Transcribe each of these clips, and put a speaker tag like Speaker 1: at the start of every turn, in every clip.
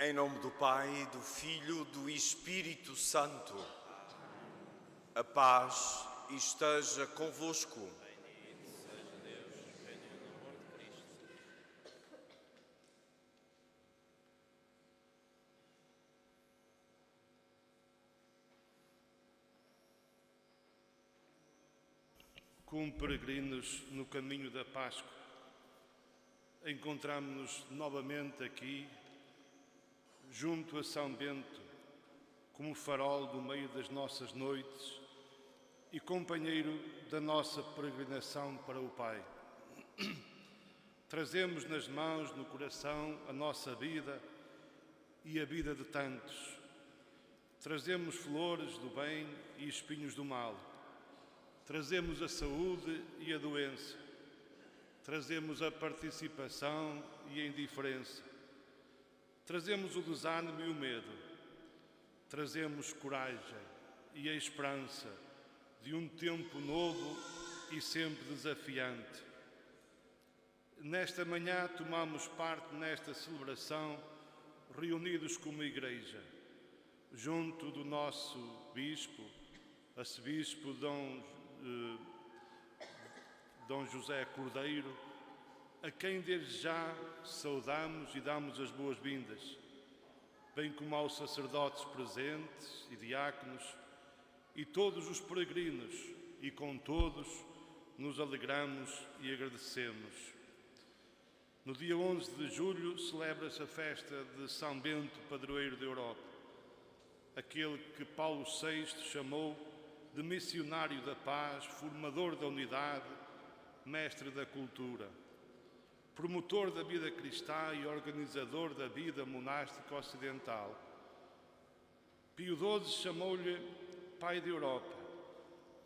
Speaker 1: Em nome do Pai, do Filho, do Espírito Santo. A paz esteja convosco.
Speaker 2: Bendito seja Deus, venha no amor de Cristo.
Speaker 3: Como peregrinos no caminho da Páscoa, encontramo-nos novamente aqui, junto a São Bento, como farol do meio das nossas noites e companheiro da nossa peregrinação para o Pai. Trazemos nas mãos, no coração, a nossa vida e a vida de tantos. Trazemos flores do bem e espinhos do mal. Trazemos a saúde e a doença. Trazemos a participação e a indiferença. Trazemos o desânimo e o medo. Trazemos coragem e a esperança de um tempo novo e sempre desafiante. Nesta manhã tomamos parte nesta celebração, reunidos como igreja, junto do nosso bispo, arcebispo Dom José Cordeiro, a quem desde já saudamos e damos as boas-vindas, bem como aos sacerdotes presentes e diáconos e todos os peregrinos, e com todos nos alegramos e agradecemos. No dia 11 de julho celebra-se a festa de São Bento, padroeiro da Europa, aquele que Paulo VI chamou de missionário da paz, formador da unidade, mestre da cultura, promotor da vida cristã e organizador da vida monástica ocidental. Pio XII chamou-lhe Pai da Europa.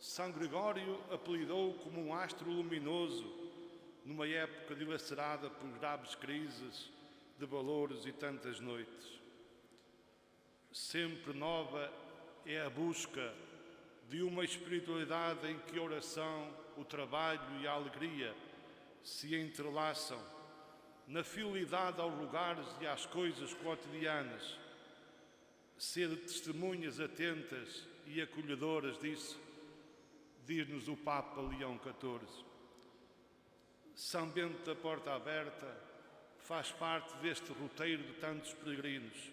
Speaker 3: São Gregório apelidou como um astro luminoso numa época dilacerada por graves crises de valores e tantas noites. Sempre nova é a busca de uma espiritualidade em que a oração, o trabalho e a alegria se entrelaçam na fidelidade aos lugares e às coisas cotidianas. Ser testemunhas atentas e acolhedoras disso, diz-nos o Papa Leão XIV. São Bento da Porta Aberta faz parte deste roteiro de tantos peregrinos.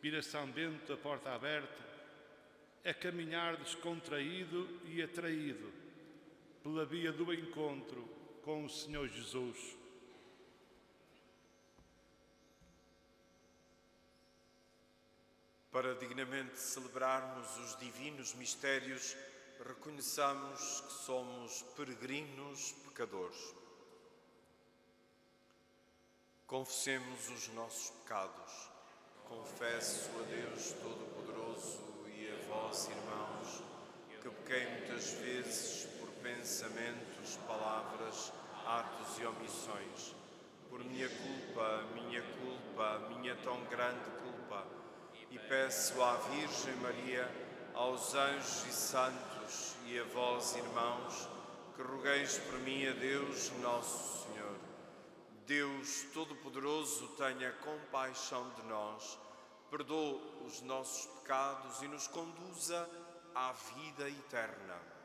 Speaker 3: Vir a São Bento da Porta Aberta é caminhar descontraído e atraído pela via do encontro com o Senhor Jesus.
Speaker 1: Para dignamente celebrarmos os divinos mistérios, reconheçamos que somos peregrinos pecadores. Confessemos os nossos pecados. Confesso a Deus Todo-Poderoso e a vós, irmãos, que pequei muitas vezes por pensamentos, palavras, atos e omissões. Por minha culpa, minha tão grande culpa. E peço à Virgem Maria, aos anjos e santos e a vós, irmãos, que rogueis por mim a Deus Nosso Senhor. Deus Todo-Poderoso tenha compaixão de nós, perdoe os nossos pecados e nos conduza à vida eterna.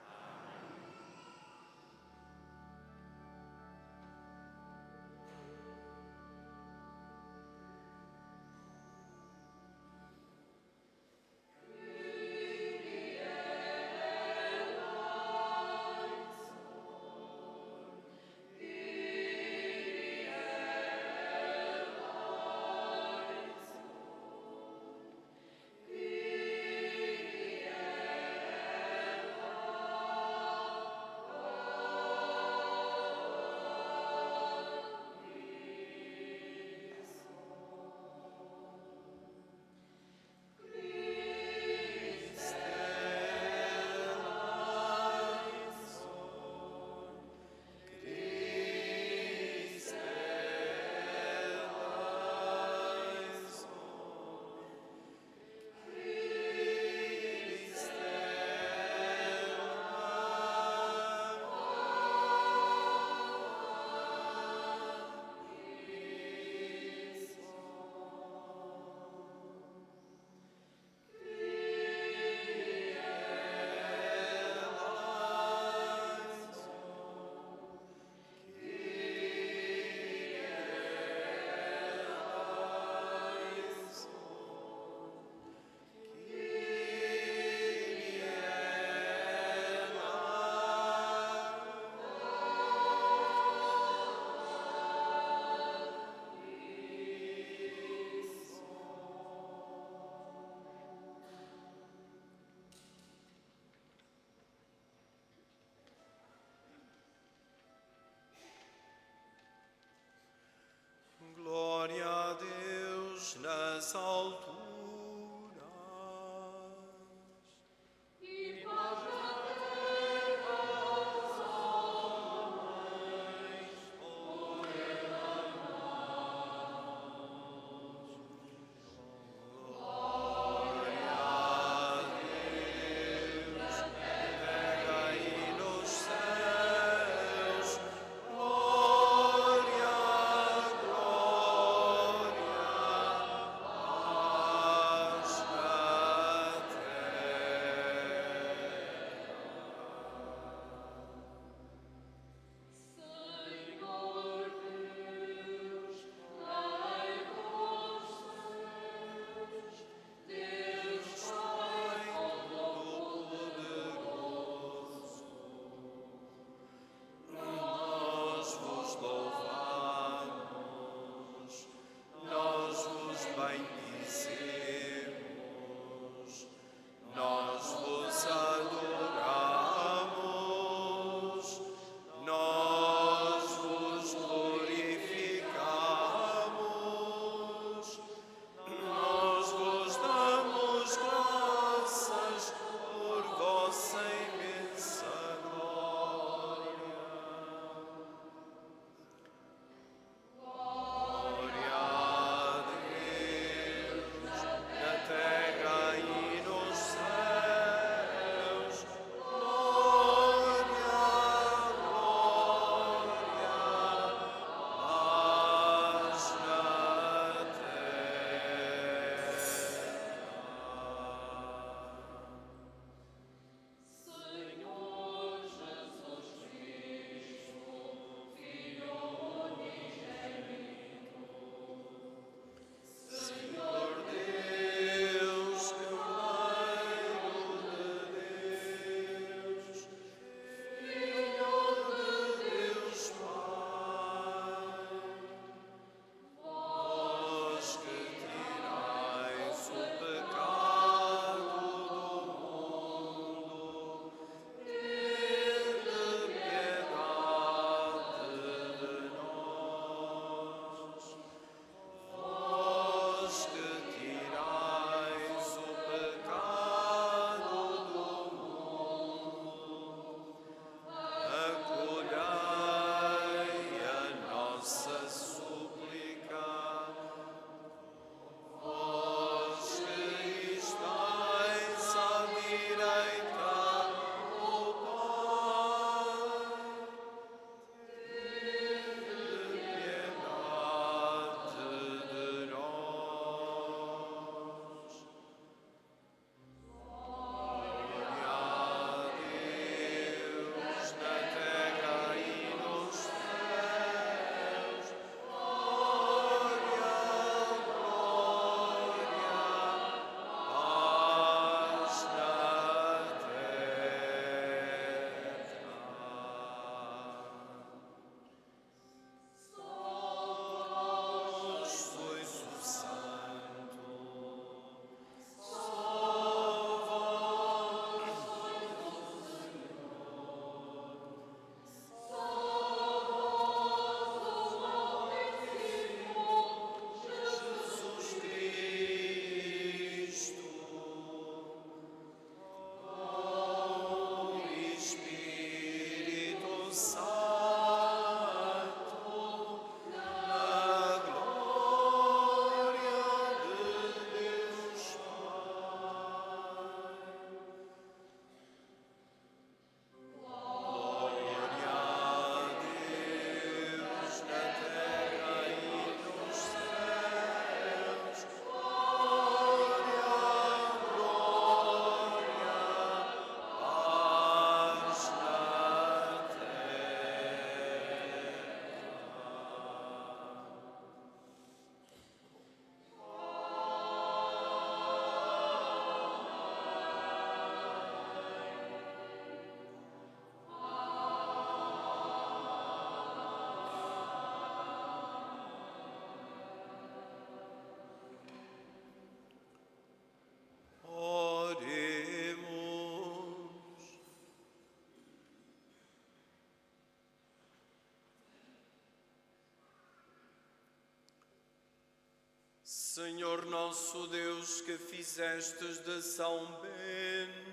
Speaker 1: Senhor nosso Deus, que fizestes de São Bento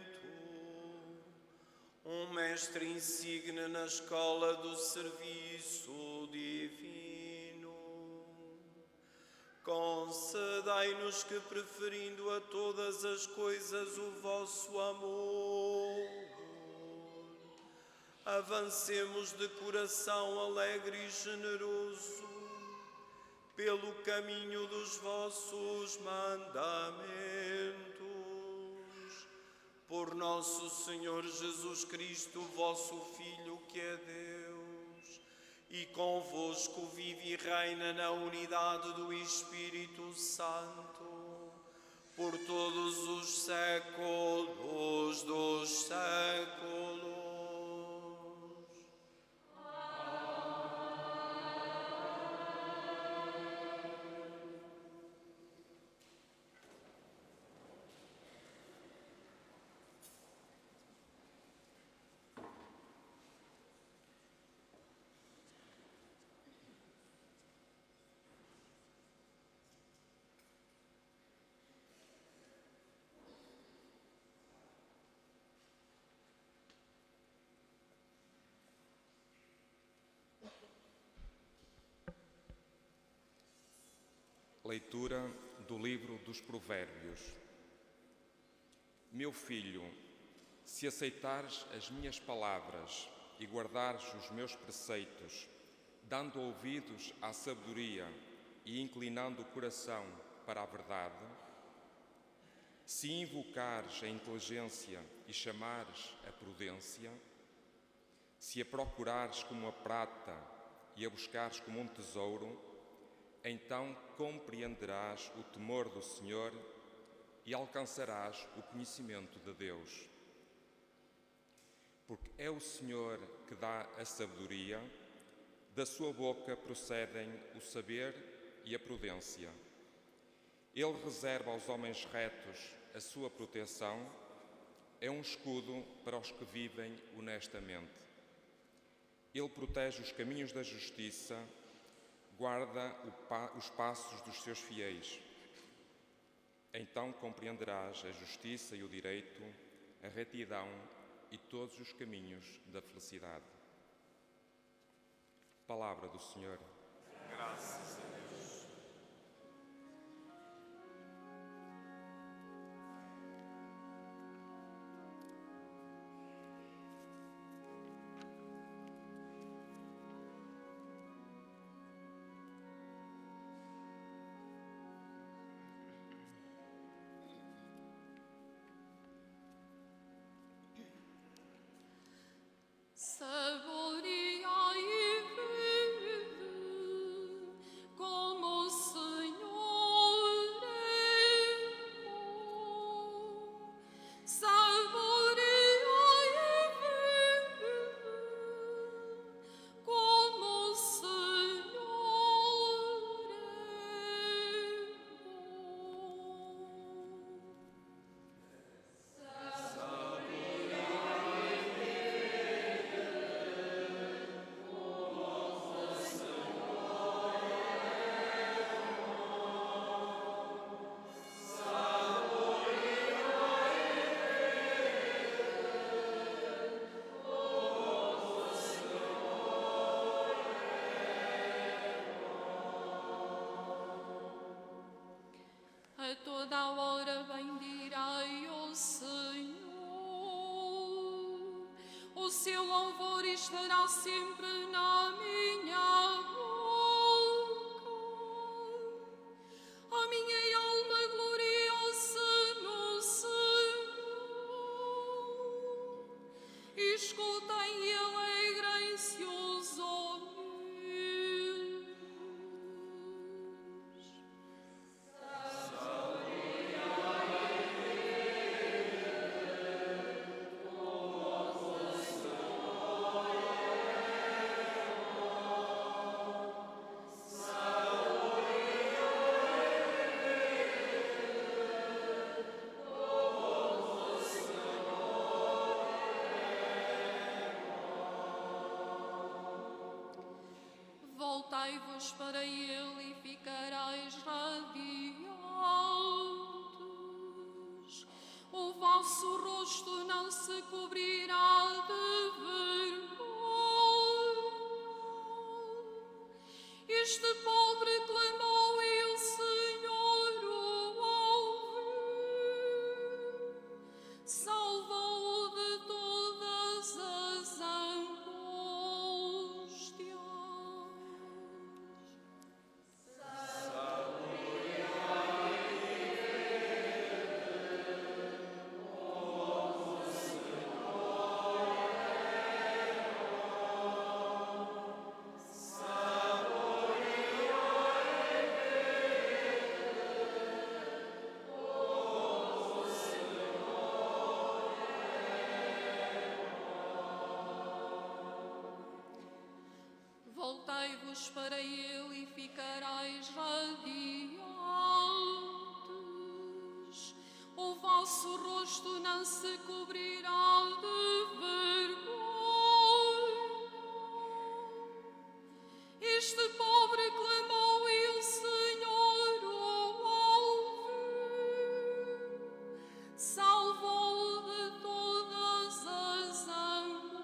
Speaker 1: um mestre insigne na escola do serviço divino, concedei-nos que, preferindo a todas as coisas o vosso amor, avancemos de coração alegre e generoso pelo caminho dos vossos mandamentos. Por nosso Senhor Jesus Cristo, vosso Filho, que é Deus, e convosco vive e reina na unidade do Espírito Santo, por todos os séculos dos séculos.
Speaker 4: Leitura do livro dos Provérbios. Meu filho, se aceitares as minhas palavras e guardares os meus preceitos, dando ouvidos à sabedoria e inclinando o coração para a verdade, se invocares a inteligência e chamares a prudência, se a procurares como a prata e a buscares como um tesouro, então compreenderás o temor do Senhor e alcançarás o conhecimento de Deus. Porque é o Senhor que dá a sabedoria, da sua boca procedem o saber e a prudência. Ele reserva aos homens retos a sua proteção, é um escudo para os que vivem honestamente. Ele protege os caminhos da justiça, guarda os passos dos seus fiéis. Então compreenderás a justiça e o direito, a retidão e todos os caminhos da felicidade. Palavra do Senhor.
Speaker 1: Graças a Deus.
Speaker 5: Saboreai e vede como o Senhor é bom. Saboreai e vede como o Senhor é A toda a hora bendirei o Senhor, o seu louvor estará sempre na minha boca. A minha alma gloriou-se no Senhor. Escutem e alegrem-se os homens. Voltai-vos para ele e ficareis radiantes. o vosso rosto não se cobrirá de vergonha. Este pobre clamou e o Senhor o ouviu, salvou-o de todas as angústias. Voltei-vos para ele e ficareis radiantes. O vosso rosto não se cobrirá de vergonha. Este pobre clamou e o Senhor o ouviu, salvou-o de todas as angústias.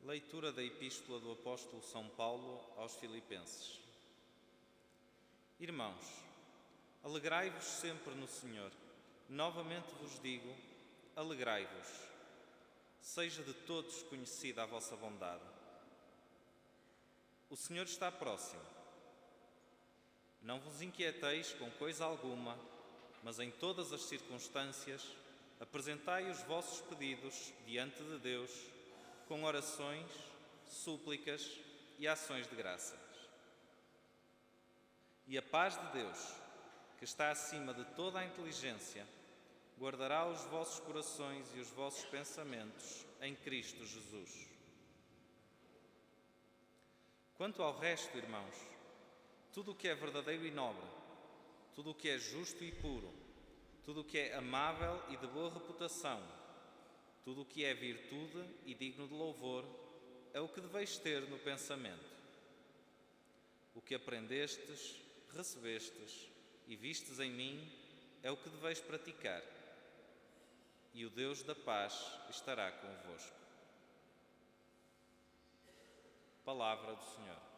Speaker 6: Leitura da Epístola do Apóstolo São Paulo aos Filipenses. Irmãos, alegrai-vos sempre no Senhor. Novamente vos digo, alegrai-vos. Seja de todos conhecida a vossa bondade. O Senhor está próximo. Não vos inquieteis com coisa alguma, mas em todas as circunstâncias apresentai os vossos pedidos diante de Deus com orações, súplicas e ações de graças. E a paz de Deus, que está acima de toda a inteligência, guardará os vossos corações e os vossos pensamentos em Cristo Jesus. Quanto ao resto, irmãos, tudo o que é verdadeiro e nobre, tudo o que é justo e puro, tudo o que é amável e de boa reputação, tudo o que é virtude e digno de louvor, é o que deveis ter no pensamento. O que aprendestes, recebestes e vistes em mim, é o que deveis praticar. E o Deus da paz estará convosco. Palavra do Senhor.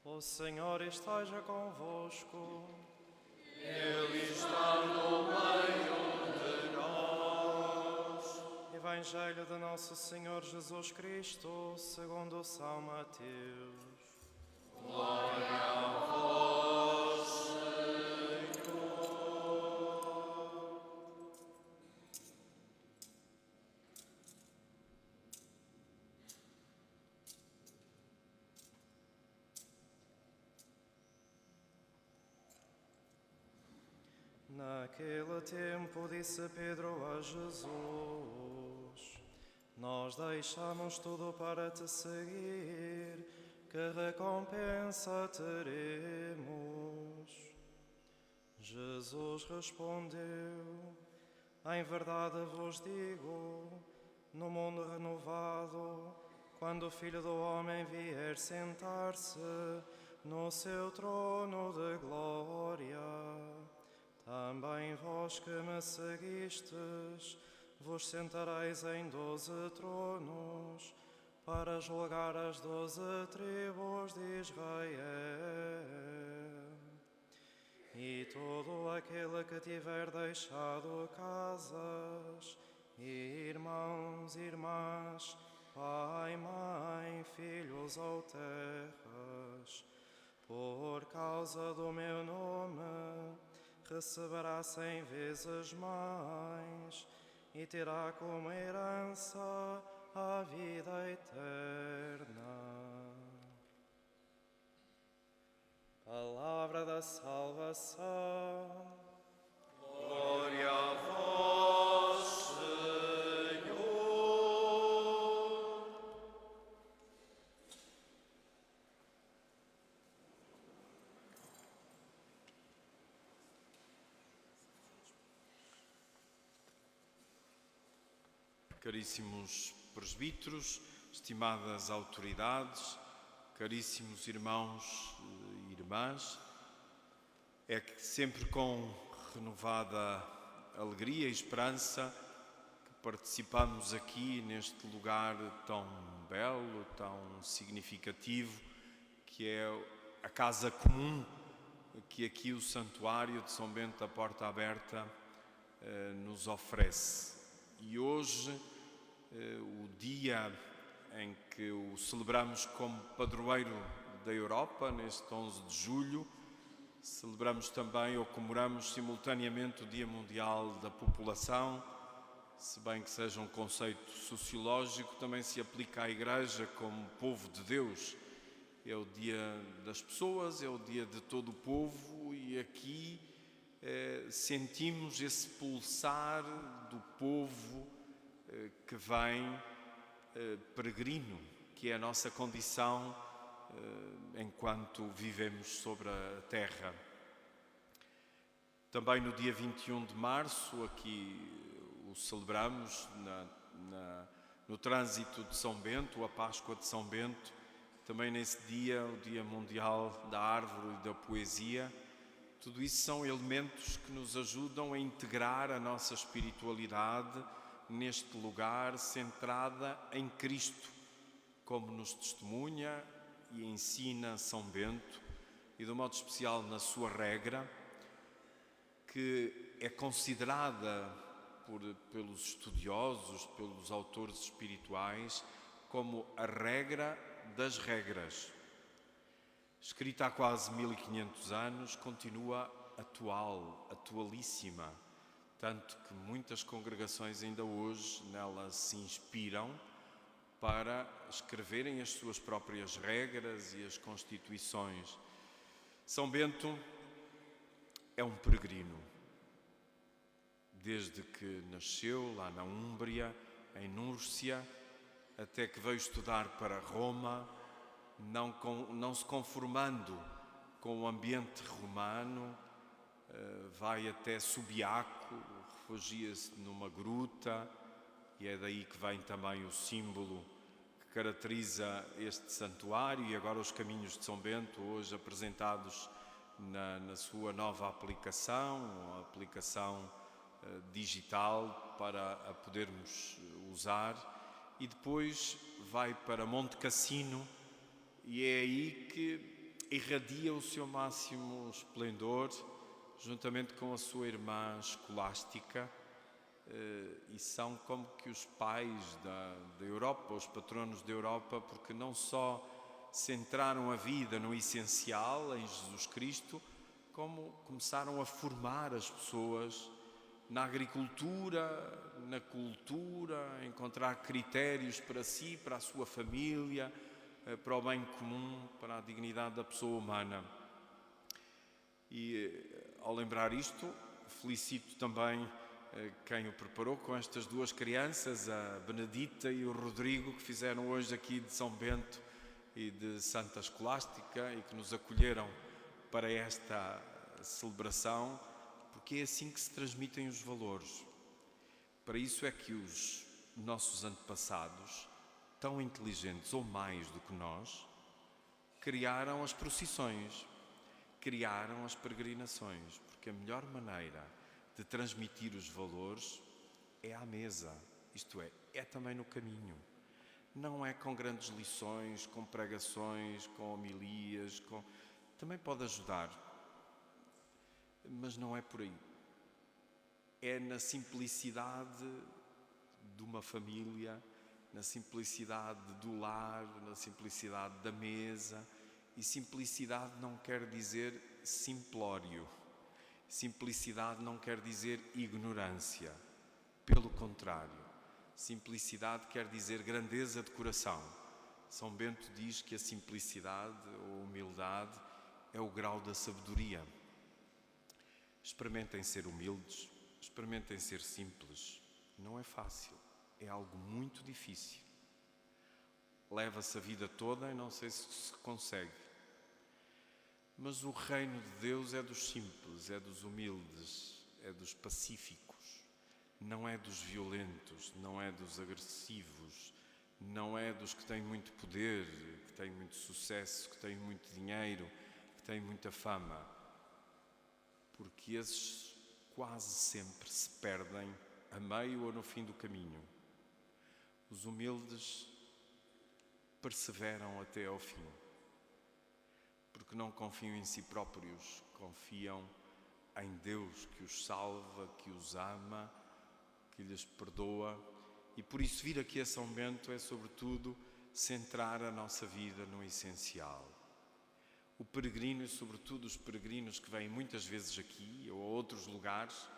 Speaker 7: O Senhor esteja convosco.
Speaker 1: Ele está no meio de nós.
Speaker 7: Evangelho de Nosso Senhor Jesus Cristo, segundo São Mateus. Naquele tempo disse Pedro a Jesus: Nós deixamos tudo para te seguir, que recompensa teremos? Jesus respondeu: Em verdade vos digo, no mundo renovado, quando o Filho do Homem vier sentar-se no seu trono de glória, também vós que me seguistes, vos sentareis em 12 tronos, para julgar as 12 tribos de Israel. E todo aquele que tiver deixado casas, irmãos, irmãs, pai, mãe, filhos ou terras, por causa do meu nome, receberá 100 vezes mais e terá como herança a vida eterna. Palavra da salvação.
Speaker 1: Glória a vós, Senhor. Caríssimos presbíteros, estimadas autoridades, caríssimos irmãos e irmãs, é que sempre com renovada alegria e esperança que participamos aqui neste lugar tão belo, tão significativo, que é a casa comum que aqui o Santuário de São Bento da Porta Aberta nos oferece. E hoje, o dia em que o celebramos como padroeiro da Europa, neste 11 de julho, celebramos também ou comemoramos simultaneamente o Dia Mundial da População. Se bem que seja um conceito sociológico, também se aplica à Igreja como povo de Deus. É o dia das pessoas, é o dia de todo o povo, e aqui sentimos esse pulsar do povo que vem peregrino, que é a nossa condição enquanto vivemos sobre a terra. Também no dia 21 de março, aqui o celebramos no trânsito de São Bento, a Páscoa de São Bento. Também nesse dia, o Dia Mundial da Árvore e da Poesia. Tudo isso são elementos que nos ajudam a integrar a nossa espiritualidade neste lugar, centrada em Cristo, como nos testemunha e ensina São Bento, e de um modo especial na sua regra, que é considerada pelos estudiosos, pelos autores espirituais, como a regra das regras. Escrita há quase 1500 anos, continua atualíssima, tanto que muitas congregações ainda hoje nela se inspiram para escreverem as suas próprias regras e as constituições. São Bento é um peregrino. Desde que nasceu lá na Úmbria, em Núrcia, até que veio estudar para Roma, não se conformando com o ambiente romano, vai até Subiaco, refugia-se numa gruta, e é daí que vem também o símbolo que caracteriza este santuário, e agora os caminhos de São Bento, hoje apresentados na sua nova aplicação, a aplicação digital para a podermos usar. E depois vai para Monte Cassino, e é aí que irradia o seu máximo esplendor, juntamente com a sua irmã escolástica, e e são como que os pais da Europa, os patronos da Europa, porque não só centraram a vida no essencial, em Jesus Cristo, como começaram a formar as pessoas na agricultura, na cultura, a encontrar critérios para si, para a sua família, para o bem comum, para a dignidade da pessoa humana. E ao lembrar isto, felicito também quem o preparou com estas duas crianças, a Benedita e o Rodrigo, que fizeram hoje aqui de São Bento e de Santa Escolástica e que nos acolheram para esta celebração, porque é assim que se transmitem os valores. Para isso é que os nossos antepassados, tão inteligentes ou mais do que nós, criaram as procissões, criaram as peregrinações, porque a melhor maneira de transmitir os valores é à mesa, isto é também no caminho. Não é com grandes lições, com pregações, com homilias, também pode ajudar, mas não é por aí. É na simplicidade de uma família, na simplicidade do lar, na simplicidade da mesa. E simplicidade não quer dizer simplório. Simplicidade não quer dizer ignorância. Pelo contrário, simplicidade quer dizer grandeza de coração. São Bento diz que a simplicidade ou humildade é o grau da sabedoria. Experimentem ser humildes, experimentem ser simples. Não é fácil, é algo muito difícil. Leva-se a vida toda e não sei se se consegue. Mas o reino de Deus é dos simples, é dos humildes, é dos pacíficos. Não é dos violentos, não é dos agressivos, não é dos que têm muito poder, que têm muito sucesso, que têm muito dinheiro, que têm muita fama. Porque esses quase sempre se perdem a meio ou no fim do caminho. Os humildes perseveram até ao fim, porque não confiam em si próprios, confiam em Deus que os salva, que os ama, que lhes perdoa. E por isso vir aqui a São Bento é sobretudo centrar a nossa vida no essencial. O peregrino, e sobretudo os peregrinos que vêm muitas vezes aqui ou a outros lugares,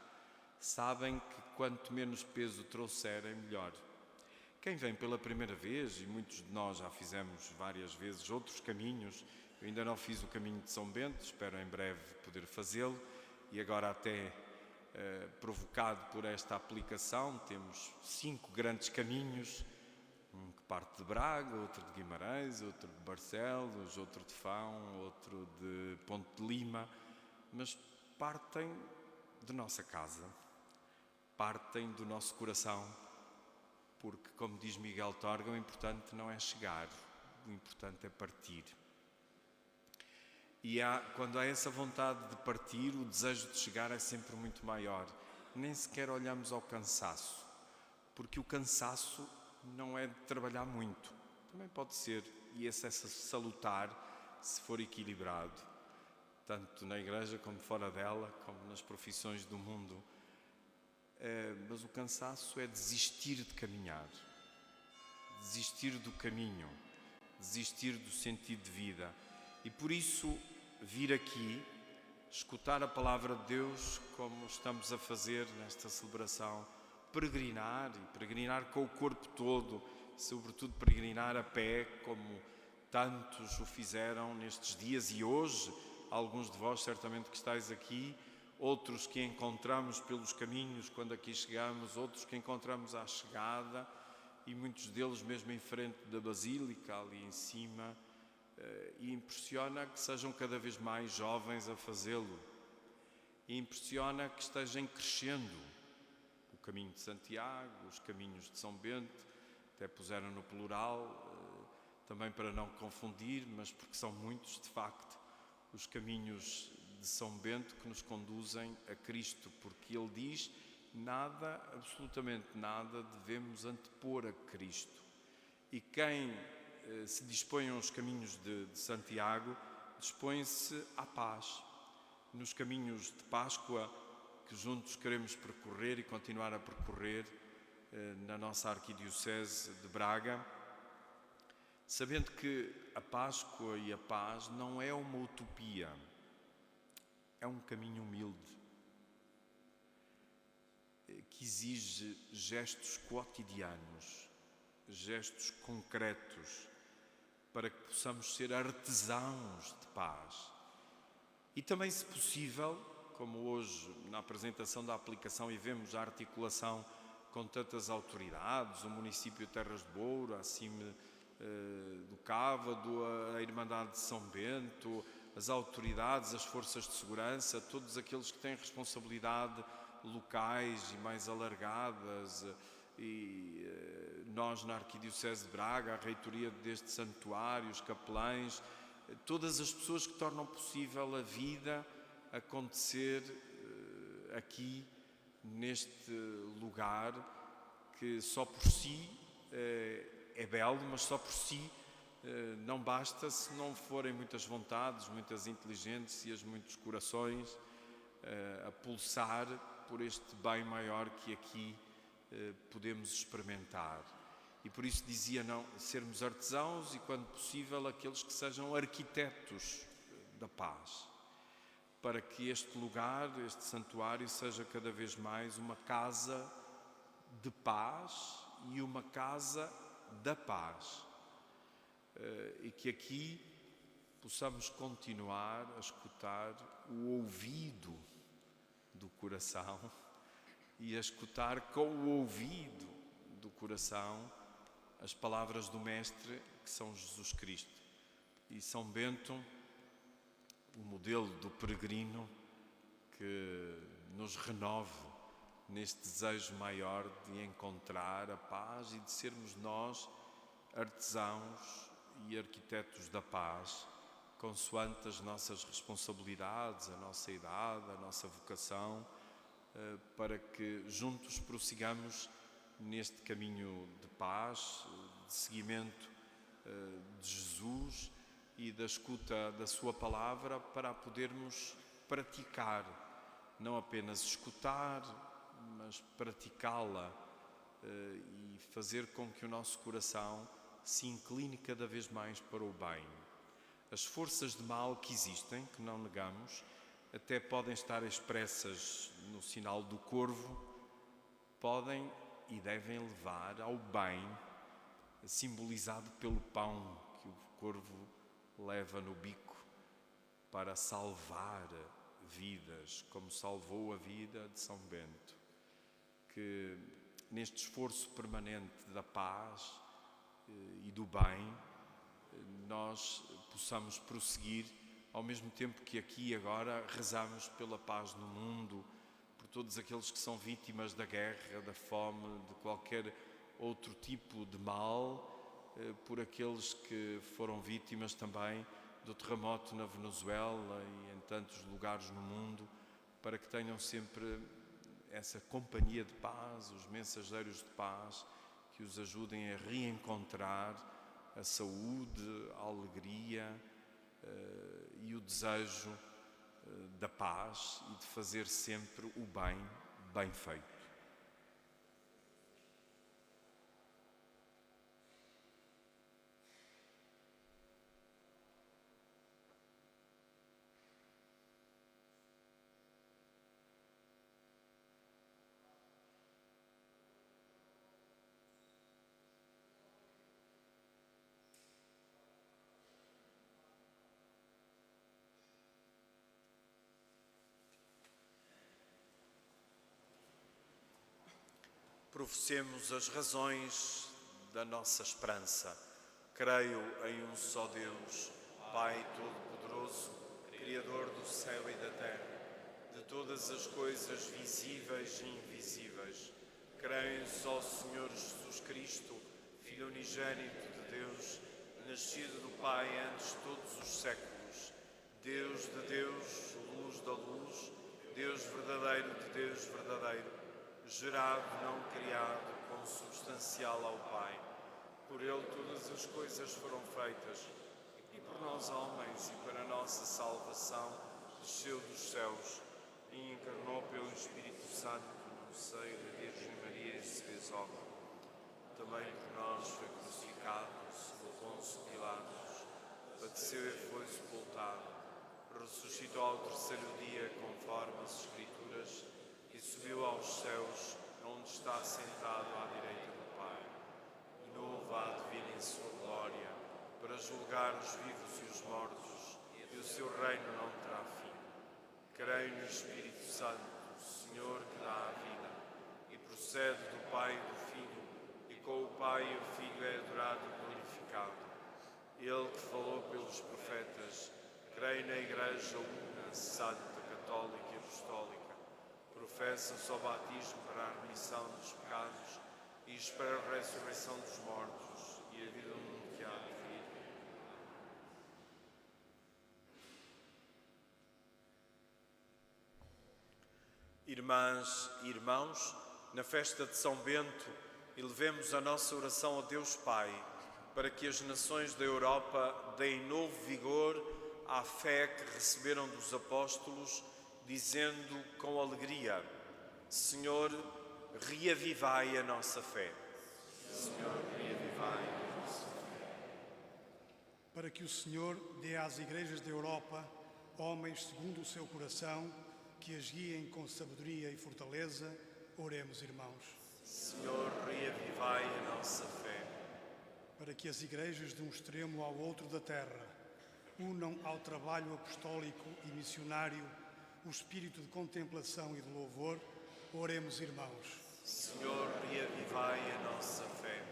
Speaker 1: sabem que quanto menos peso trouxerem, melhor. Quem vem pela primeira vez, e muitos de nós já fizemos várias vezes outros caminhos, eu ainda não fiz o caminho de São Bento, espero em breve poder fazê-lo, e agora até provocado por esta aplicação, temos 5 grandes caminhos, um que parte de Braga, outro de Guimarães, outro de Barcelos, outro de Fão, outro de Ponte de Lima, mas partem de nossa casa, partem do nosso coração, porque, como diz Miguel Torga, o importante não é chegar, o importante é partir. E quando há essa vontade de partir, o desejo de chegar é sempre muito maior. Nem sequer olhamos ao cansaço, porque o cansaço não é de trabalhar muito. Também pode ser, e esse é salutar, se for equilibrado, tanto na igreja como fora dela, como nas profissões do mundo. Mas o cansaço é desistir de caminhar, desistir do caminho, desistir do sentido de vida. E por isso, vir aqui, escutar a palavra de Deus, como estamos a fazer nesta celebração, peregrinar, e peregrinar com o corpo todo, sobretudo peregrinar a pé, como tantos o fizeram nestes dias e hoje, alguns de vós certamente que estáis aqui, outros que encontramos pelos caminhos quando aqui chegamos, outros que encontramos à chegada, e muitos deles mesmo em frente da Basílica, ali em cima, e impressiona que sejam cada vez mais jovens a fazê-lo, e impressiona que estejam crescendo. O caminho de Santiago, os caminhos de São Bento, até puseram no plural, também para não confundir, mas porque são muitos de facto os caminhos de São Bento que nos conduzem a Cristo, porque ele diz: nada, absolutamente nada, devemos antepor a Cristo. E quem se dispõe aos caminhos de Santiago, dispõe-se à paz. Nos caminhos de Páscoa, que juntos queremos percorrer e continuar a percorrer, na nossa Arquidiocese de Braga, sabendo que a Páscoa e a paz não é uma utopia, é um caminho humilde, que exige gestos cotidianos, gestos concretos, para que possamos ser artesãos de paz. E também, se possível, como hoje na apresentação da aplicação e vemos a articulação com tantas autoridades, o município de Terras de Bouro, acima do Cávado, a Irmandade de São Bento, as autoridades, as forças de segurança, todos aqueles que têm responsabilidade locais e mais alargadas, e nós na Arquidiocese de Braga, a reitoria deste santuário, os capelães, todas as pessoas que tornam possível a vida acontecer aqui, neste lugar, que só por si é belo, mas só por si não basta se não forem muitas vontades, muitas inteligências, muitos corações a pulsar por este bem maior que aqui podemos experimentar. E por isso dizia não sermos artesãos e, quando possível, aqueles que sejam arquitetos da paz, para que este lugar, este santuário, seja cada vez mais uma casa de paz e uma casa da paz. E que aqui possamos continuar a escutar o ouvido do coração e a escutar com o ouvido do coração as palavras do Mestre, que são Jesus Cristo. E São Bento, o modelo do peregrino, que nos renove neste desejo maior de encontrar a paz e de sermos nós artesãos e arquitetos da paz, consoante as nossas responsabilidades, a nossa idade, a nossa vocação, para que juntos prossigamos neste caminho de paz, de seguimento de Jesus e da escuta da sua palavra, para a podermos praticar, não apenas escutar, mas praticá-la e fazer com que o nosso coração se incline cada vez mais para o bem. As forças de mal que existem, que não negamos, até podem estar expressas no sinal do corvo, podem e devem levar ao bem, simbolizado pelo pão que o corvo leva no bico para salvar vidas, como salvou a vida de São Bento. Que neste esforço permanente da paz e do bem, nós possamos prosseguir, ao mesmo tempo que aqui e agora rezamos pela paz no mundo, por todos aqueles que são vítimas da guerra, da fome, de qualquer outro tipo de mal, por aqueles que foram vítimas também do terremoto na Venezuela e em tantos lugares no mundo, para que tenham sempre essa companhia de paz, os mensageiros de paz, que os ajudem a reencontrar a saúde, a alegria e o desejo da paz e de fazer sempre o bem, bem feito. Professemos as razões da nossa esperança. Creio em um só Deus, Pai Todo-Poderoso, Criador do céu e da terra, de todas as coisas visíveis e invisíveis. Creio em só Senhor Jesus Cristo, Filho unigênito de Deus, nascido do Pai antes de todos os séculos, Deus de Deus, luz da luz, Deus verdadeiro de Deus verdadeiro, gerado, não criado, consubstancial ao Pai. Por Ele todas as coisas foram feitas, e por nós homens, e para a nossa salvação, desceu dos céus e encarnou pelo Espírito Santo no seio da Virgem Maria e se fez homem. também por nós foi crucificado sob Pôncio Pilatos, padeceu e foi sepultado, ressuscitou ao terceiro dia conforme as Escrituras e subiu aos céus, onde está sentado à direita do Pai. De novo há de vir em sua glória para julgar os vivos e os mortos, e o seu reino não terá fim. Creio no Espírito Santo, Senhor que dá a vida, e procede do Pai e do Filho, e com o Pai e o Filho é adorado e glorificado. Ele que falou pelos profetas, creio na Igreja una, santa, católica e apostólica, professa-se o batismo para a remissão dos pecados e espera a ressurreição dos mortos e a vida do mundo que há de vir. Irmãs e irmãos, na festa de São Bento, elevemos a nossa oração a Deus Pai, para que as nações da Europa deem novo vigor à fé que receberam dos apóstolos, dizendo com alegria: Senhor, reavivai a nossa fé. Senhor, reavivai a nossa fé.
Speaker 8: Para que o Senhor dê às igrejas da Europa homens segundo o seu coração, que as guiem com sabedoria e fortaleza, oremos, irmãos.
Speaker 1: Senhor, reavivai a nossa fé.
Speaker 8: Para que as igrejas de um extremo ao outro da terra unam ao trabalho apostólico e missionário o espírito de contemplação e de louvor, oremos, irmãos.
Speaker 1: Senhor, reavivai a nossa fé.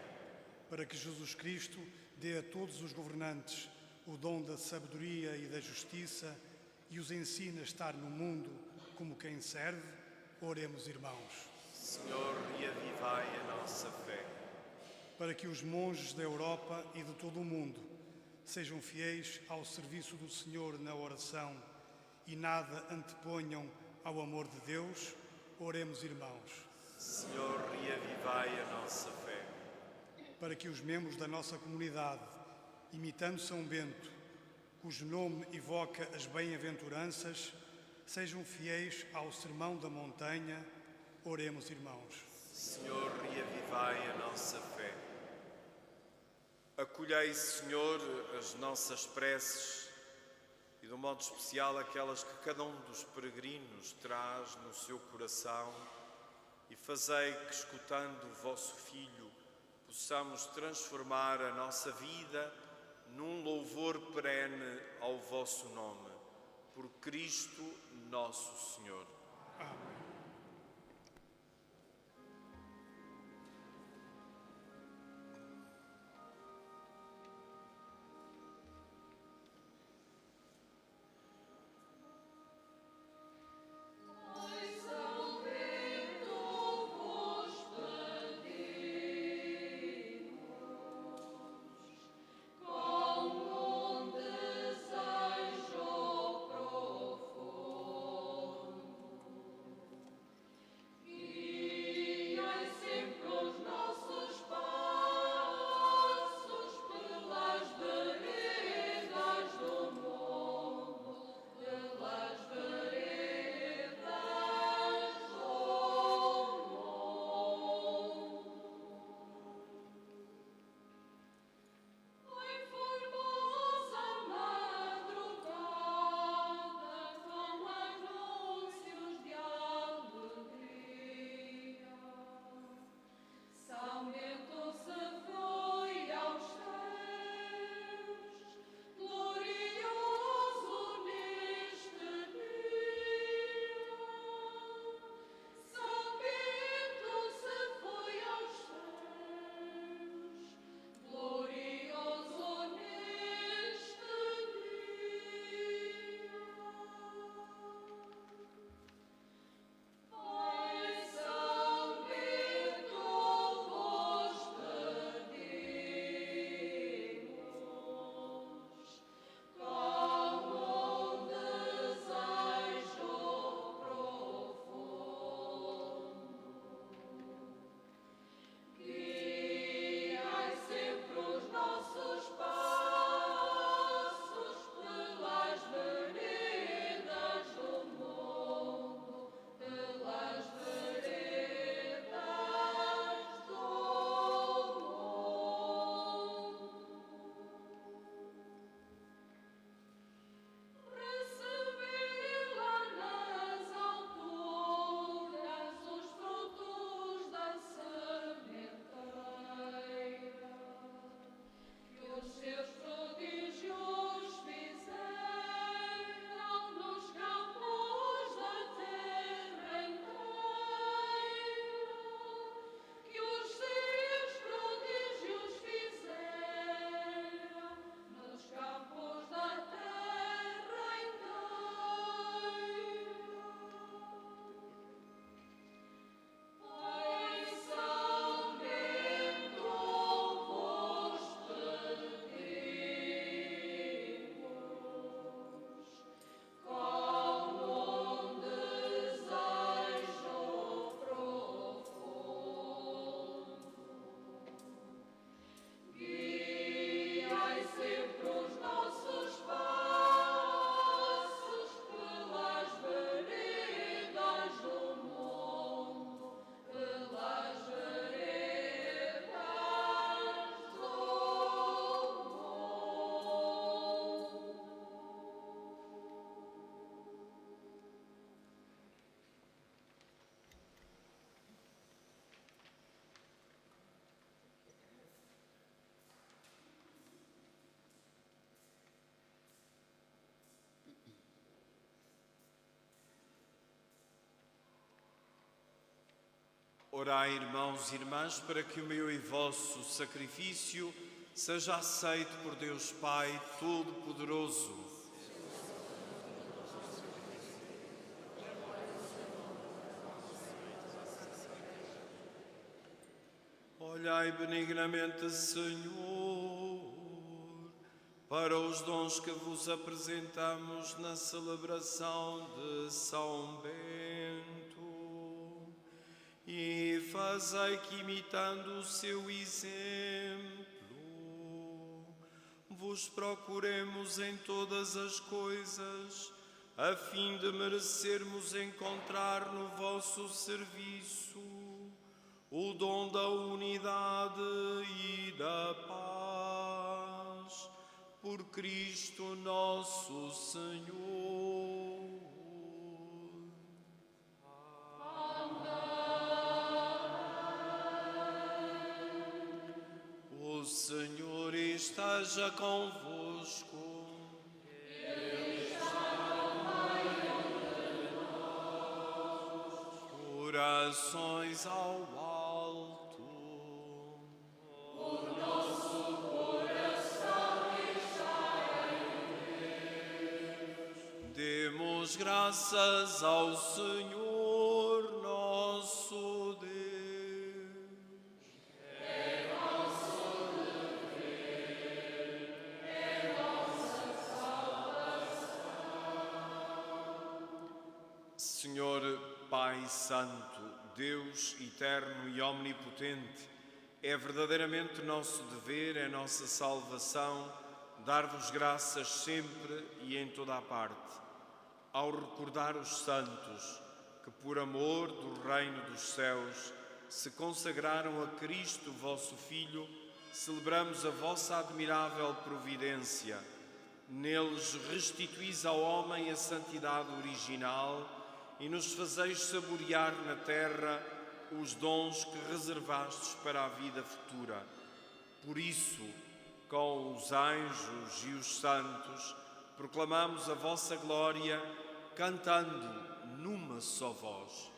Speaker 8: Para que Jesus Cristo dê a todos os governantes o dom da sabedoria e da justiça e os ensine a estar no mundo como quem serve, oremos, irmãos.
Speaker 1: Senhor, reavivai a nossa fé.
Speaker 8: Para que os monges da Europa e de todo o mundo sejam fiéis ao serviço do Senhor na oração e nada anteponham ao amor de Deus, oremos, irmãos.
Speaker 1: Senhor, reavivai a nossa fé.
Speaker 8: Para que os membros da nossa comunidade, imitando São Bento, cujo nome evoca as bem-aventuranças, sejam fiéis ao Sermão da Montanha, oremos, irmãos.
Speaker 1: Senhor, reavivai a nossa fé. Acolhei, Senhor, as nossas preces e, de um modo especial, aquelas que cada um dos peregrinos traz no seu coração, e fazei que, escutando o vosso Filho, possamos transformar a nossa vida num louvor perene ao vosso nome. Por Cristo nosso Senhor.
Speaker 8: Amém.
Speaker 1: Orai, irmãos e irmãs, para que o meu e vosso sacrifício seja aceito por Deus Pai Todo-Poderoso. Olhai benignamente, Senhor, para os dons que vos apresentamos na celebração de São Bento, e fazei que, imitando o seu exemplo, vos procuremos em todas as coisas, a fim de merecermos encontrar no vosso serviço o dom da unidade e da paz, por Cristo nosso Senhor. O Senhor esteja convosco. Orações ao alto. O nosso coração está em Deus. Demos graças ao Senhor nosso Deus. É nosso dever, é nossa salvação. Senhor Pai Santo, Deus eterno e omnipotente, é verdadeiramente nosso dever, é nossa salvação, dar-vos graças sempre e em toda a parte. Ao recordar os santos que, por amor do reino dos céus, se consagraram a Cristo, vosso Filho, celebramos a vossa admirável providência. Neles restituís ao homem a santidade original e nos fazeis saborear na terra os dons que reservastes para a vida futura. Por isso, com os anjos e os santos, proclamamos a vossa glória, cantando numa só voz.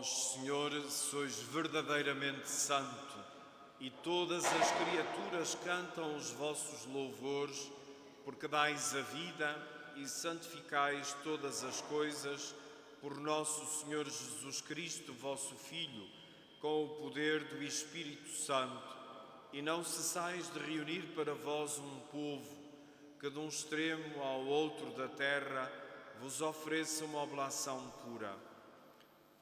Speaker 1: Vós, Senhor, sois verdadeiramente santo, e todas as criaturas cantam os vossos louvores, porque dais a vida e santificais todas as coisas por nosso Senhor Jesus Cristo, vosso Filho, com o poder do Espírito Santo, e não cessais de reunir para vós um povo, que de um extremo ao outro da terra vos ofereça uma oblação pura.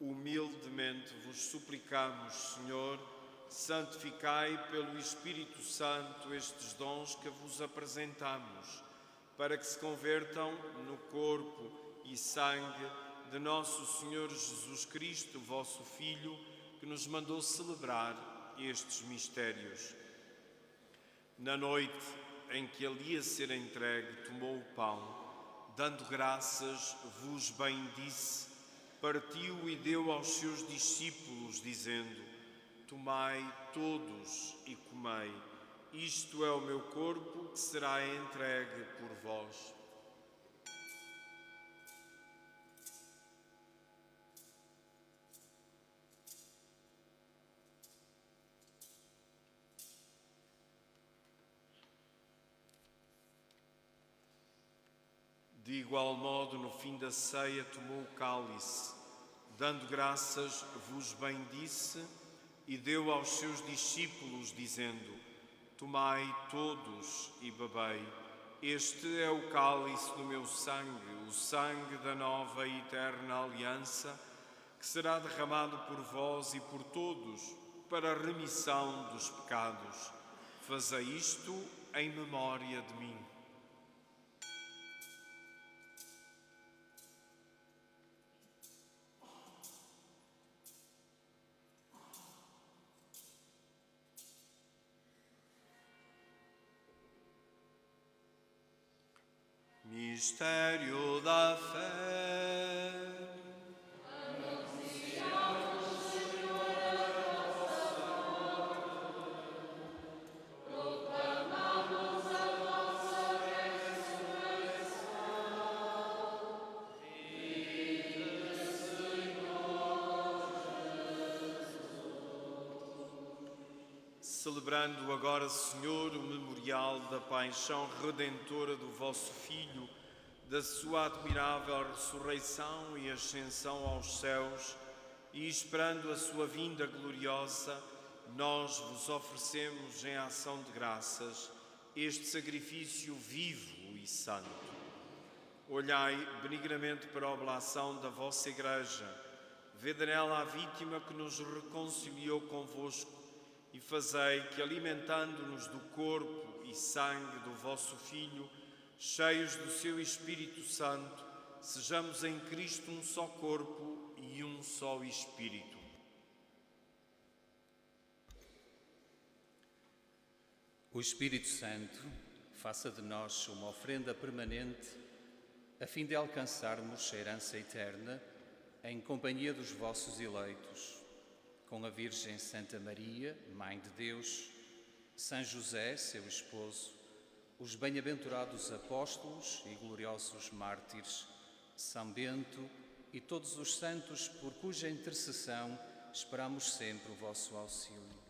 Speaker 1: Humildemente vos suplicamos, Senhor, santificai pelo Espírito Santo estes dons que vos apresentamos, para que se convertam no corpo e sangue de nosso Senhor Jesus Cristo, vosso Filho, que nos mandou celebrar estes mistérios. Na noite em que ele ia ser entregue, tomou o pão, dando graças, vos bendisse, partiu e deu aos seus discípulos, dizendo: Tomai todos e comei, isto é o meu corpo que será entregue por vós. De igual modo, no fim da ceia, tomou o cálice, dando graças, vos bendisse e deu aos seus discípulos, dizendo: Tomai todos e bebei. Este é o cálice do meu sangue, o sangue da nova e eterna aliança, que será derramado por vós e por todos para a remissão dos pecados. Fazei isto em memória de mim. Mistério da fé.
Speaker 5: Anunciamos, Senhor, a vossa morte. Proclamamos a vossa ressurreição. Viva, Senhor Jesus.
Speaker 1: Celebrando agora, Senhor, o memorial da paixão redentora do vosso Filho, da sua admirável ressurreição e ascensão aos céus, e esperando a sua vinda gloriosa, nós vos oferecemos em ação de graças este sacrifício vivo e santo. Olhai benignamente para a oblação da vossa Igreja, vede nela a vítima que nos reconciliou convosco, e fazei que, alimentando-nos do corpo e sangue do vosso Filho, cheios do seu Espírito Santo, sejamos em Cristo um só corpo e um só Espírito.
Speaker 9: O Espírito Santo faça de nós uma oferenda permanente, a fim de alcançarmos a herança eterna em companhia dos vossos eleitos, com a Virgem Santa Maria, Mãe de Deus, São José, seu esposo, os bem-aventurados apóstolos e gloriosos mártires, São Bento e todos os santos por cuja intercessão esperamos sempre o vosso auxílio.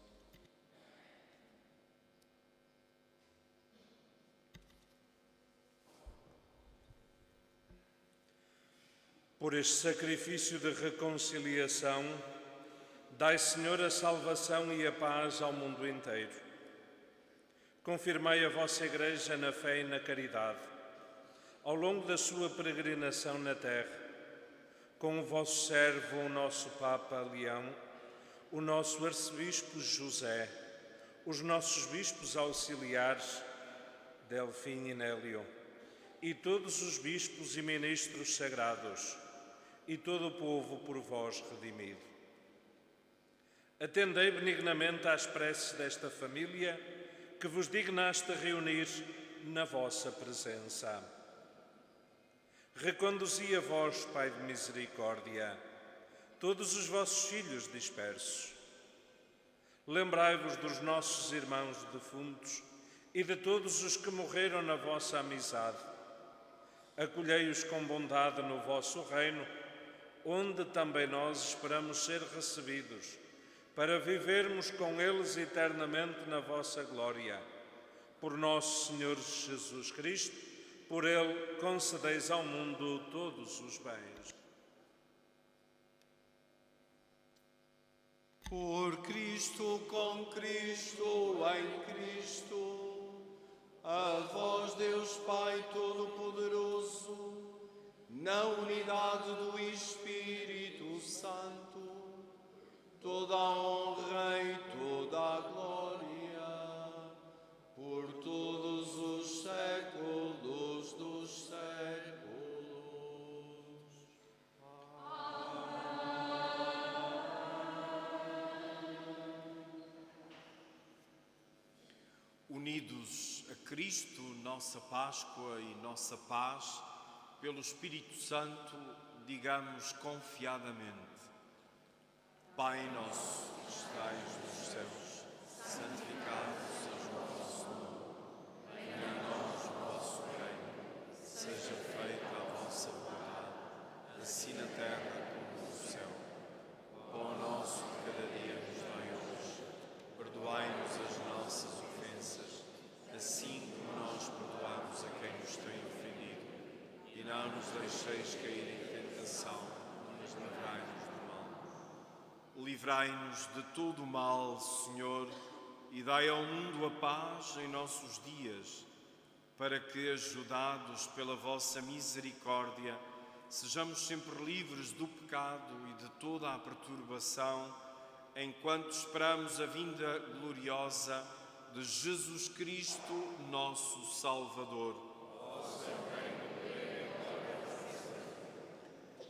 Speaker 10: Por este sacrifício de reconciliação, dai, Senhor, a salvação e a paz ao mundo inteiro. Confirmai a vossa Igreja na fé e na caridade, ao longo da sua peregrinação na terra, com o vosso servo, o nosso Papa Leão, o nosso Arcebispo José, os nossos bispos auxiliares, Delfim e Nélio, e todos os bispos e ministros sagrados, e todo o povo por vós redimido. Atendei benignamente às preces desta família, que vos dignaste reunir na vossa presença. Reconduzi a vós, Pai de misericórdia, todos os vossos filhos dispersos. Lembrai-vos dos nossos irmãos defuntos e de todos os que morreram na vossa amizade. Acolhei-os com bondade no vosso reino, onde também nós esperamos ser recebidos, para vivermos com eles eternamente na vossa glória. Por nosso Senhor Jesus Cristo, por ele concedeis ao mundo todos os bens.
Speaker 1: Por Cristo, com Cristo, em Cristo, a vós, Deus Pai Todo-Poderoso, na unidade do Espírito Santo, toda a honra e toda a glória, por todos os séculos dos séculos. Unidos a Cristo, nossa Páscoa e nossa paz, pelo Espírito Santo, digamos confiadamente: Pai nosso, que estais nos céus, santificado seja o vosso nome. Venha a nós o vosso reino, seja feita a vossa vontade, assim na terra como no céu. O pão nosso de cada dia nos dai hoje. Perdoai-nos as nossas ofensas, assim como nós perdoamos a quem nos tem ofendido. E não nos deixeis cair em tentação, mas livrai-nos do mal. Livrai-nos de todo o mal, Senhor, e dai ao mundo a paz em nossos dias, para que, ajudados pela vossa misericórdia, sejamos sempre livres do pecado e de toda a perturbação, enquanto esperamos a vinda gloriosa de Jesus Cristo, nosso Salvador.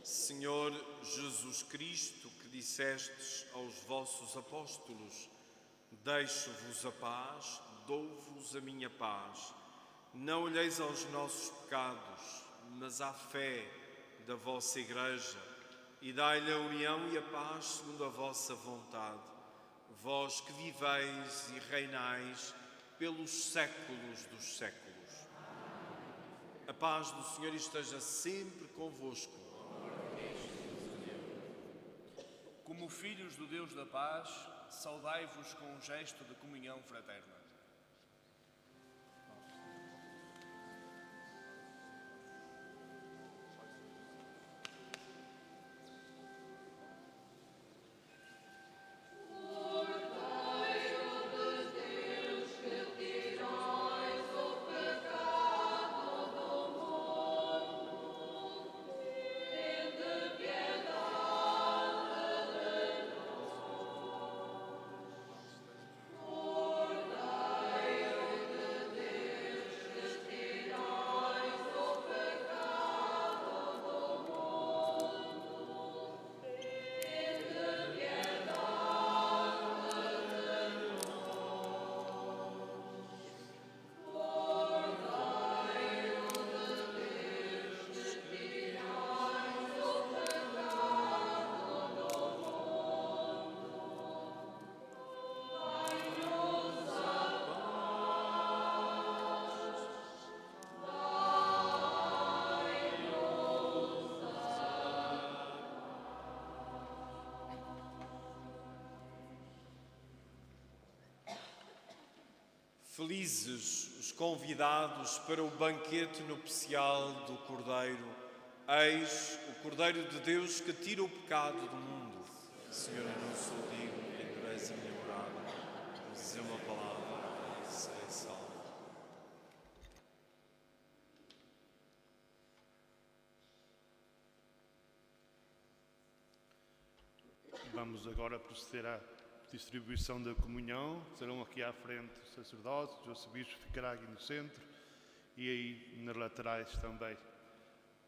Speaker 1: Senhor Jesus Cristo, que dissestes aos vossos apóstolos: deixo-vos a paz, dou-vos a minha paz. Não olheis aos nossos pecados, mas à fé da vossa Igreja, e dai-lhe a união e a paz segundo a vossa vontade. Vós que viveis e reinais pelos séculos dos séculos. A paz do Senhor esteja sempre convosco.
Speaker 11: Como filhos do Deus da paz, saudai-vos com um gesto de comunhão fraterna.
Speaker 1: Felizes os convidados para o banquete nupcial do Cordeiro. Eis o Cordeiro de Deus que tira o pecado do mundo. Senhor, eu não sou digno que endureça a minha morada, mas dizer uma palavra e serei salvo.
Speaker 3: Vamos agora proceder à distribuição da comunhão. Serão aqui à frente os sacerdotes, o arcebispo ficará aqui no centro e aí nas laterais também,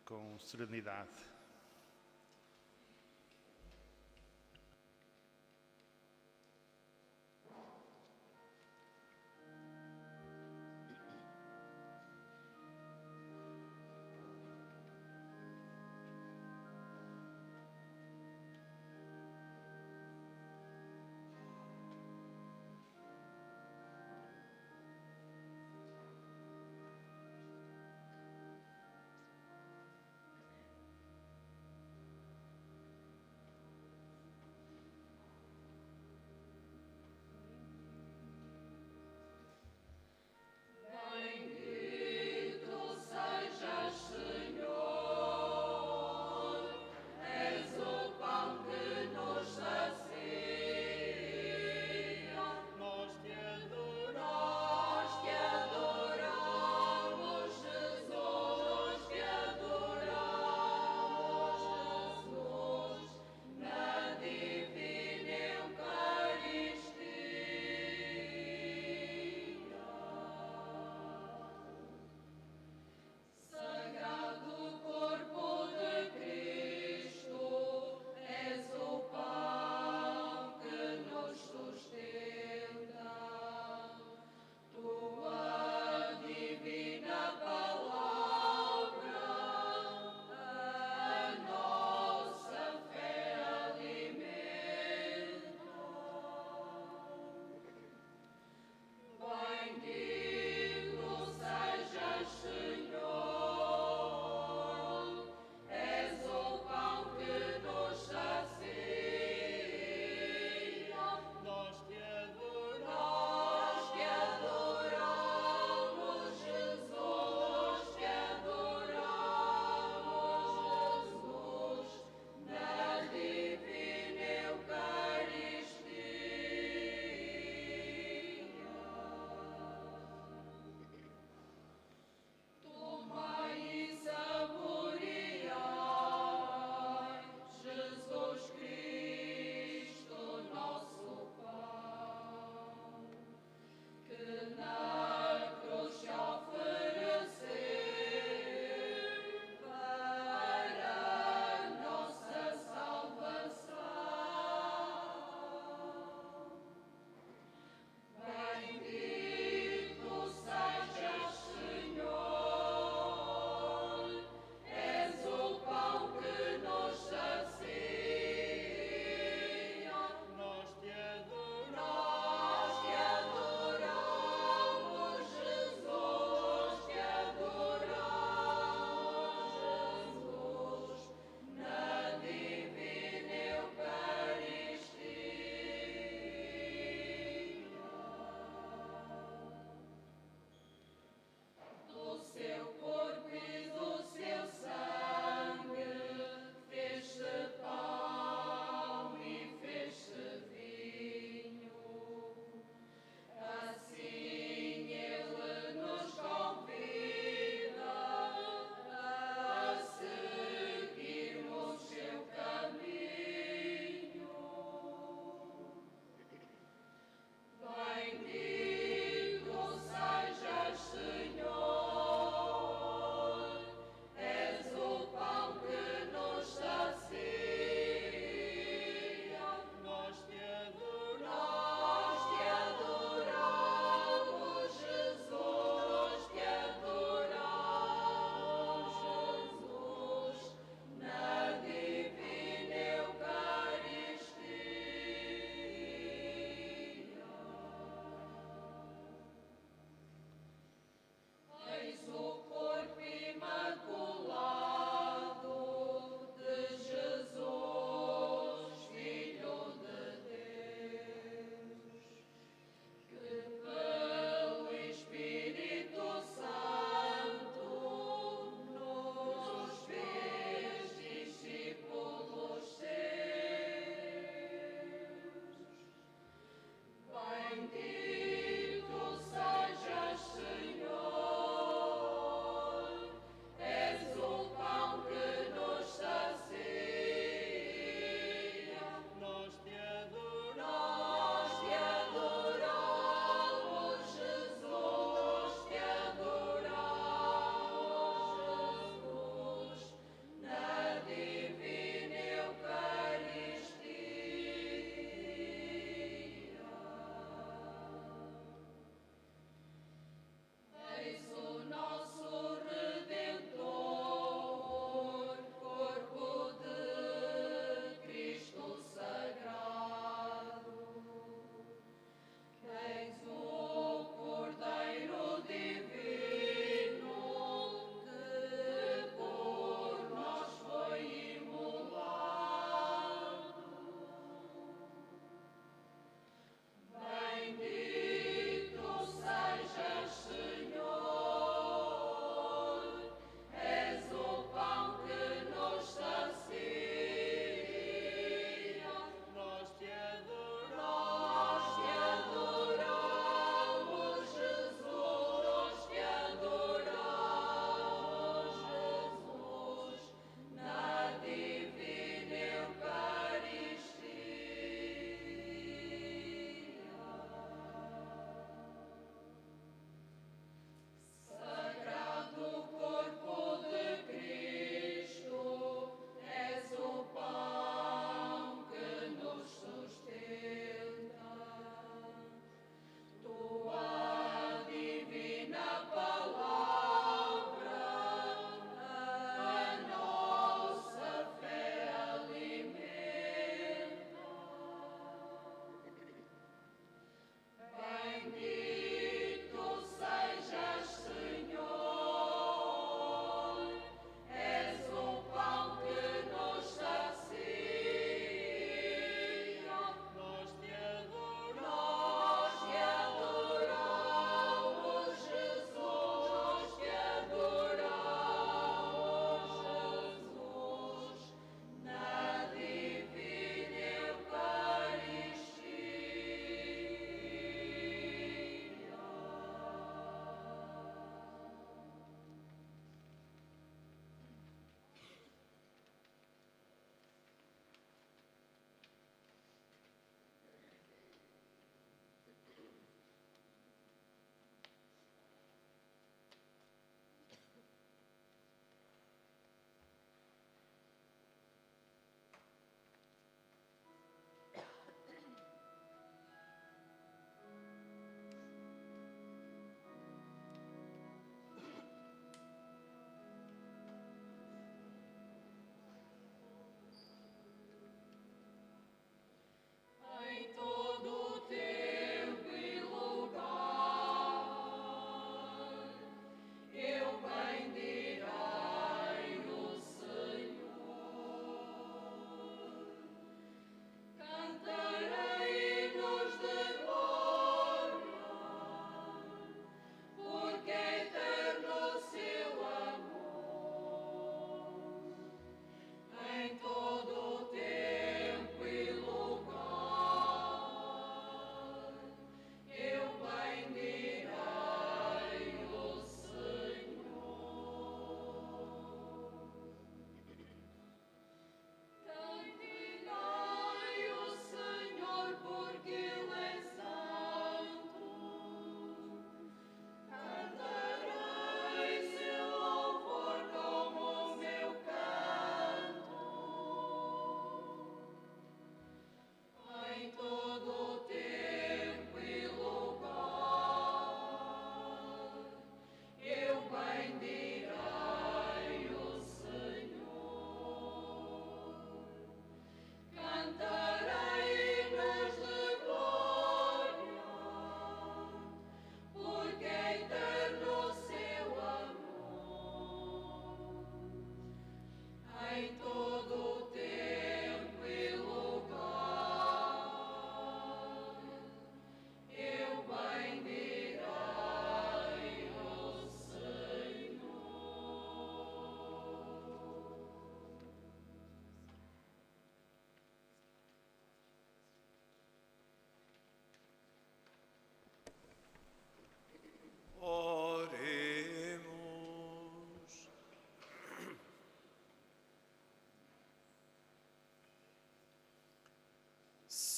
Speaker 3: com serenidade.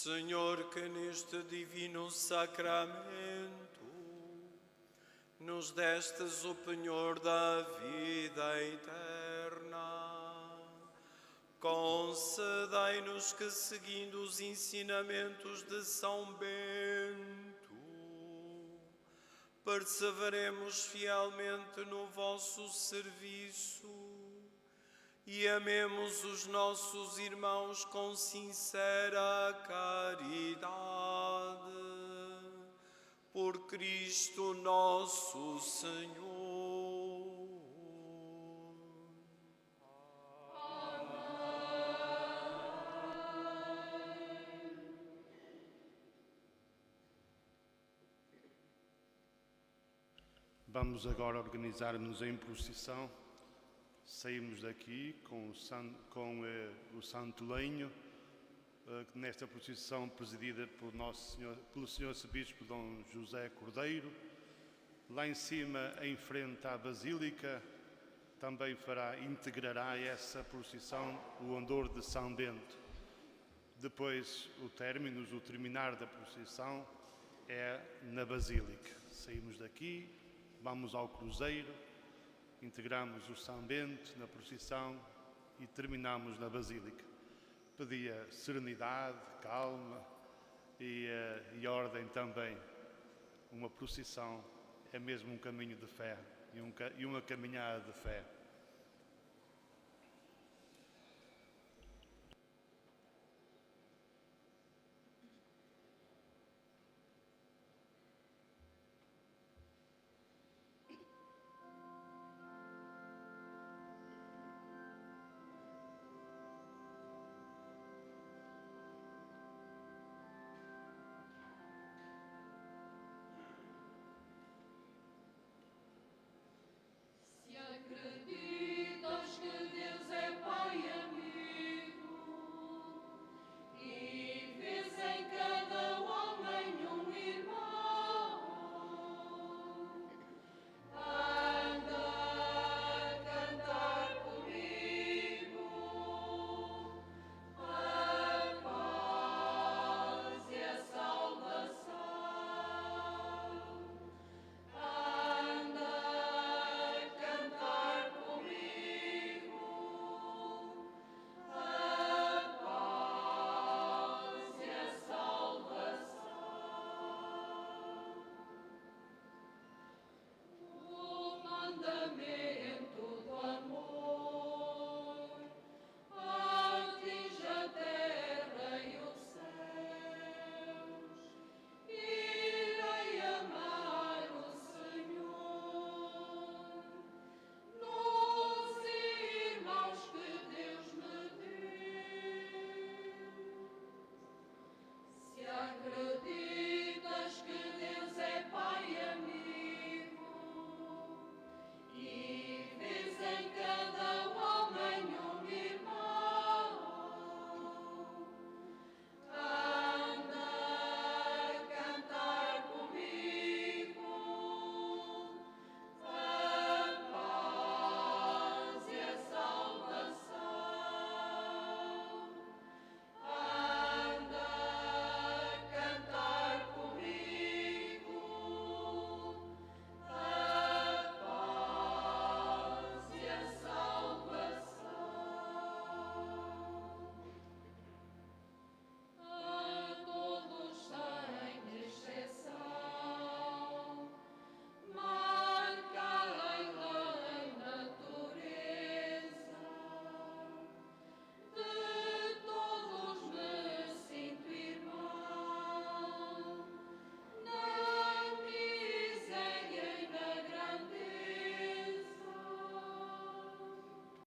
Speaker 1: Senhor, que neste divino sacramento nos destes o penhor da vida eterna, concedei-nos que, seguindo os ensinamentos de São Bento, perseveremos fielmente no vosso serviço e amemos os nossos irmãos com sincera caridade. Por Cristo nosso Senhor.
Speaker 3: Vamos agora organizar-nos em procissão. Saímos daqui com o Santo Lenho, nesta procissão presidida pelo Senhor Arcebispo Dom José Cordeiro. Lá em cima, em frente à Basílica, também integrará essa procissão o andor de São Bento. Depois, o terminar da procissão é na Basílica. Saímos daqui, vamos ao Cruzeiro, integramos o São Bento na procissão e terminamos na Basílica. Pedia serenidade, calma e ordem também. Uma procissão é mesmo um caminho de fé e uma caminhada de fé.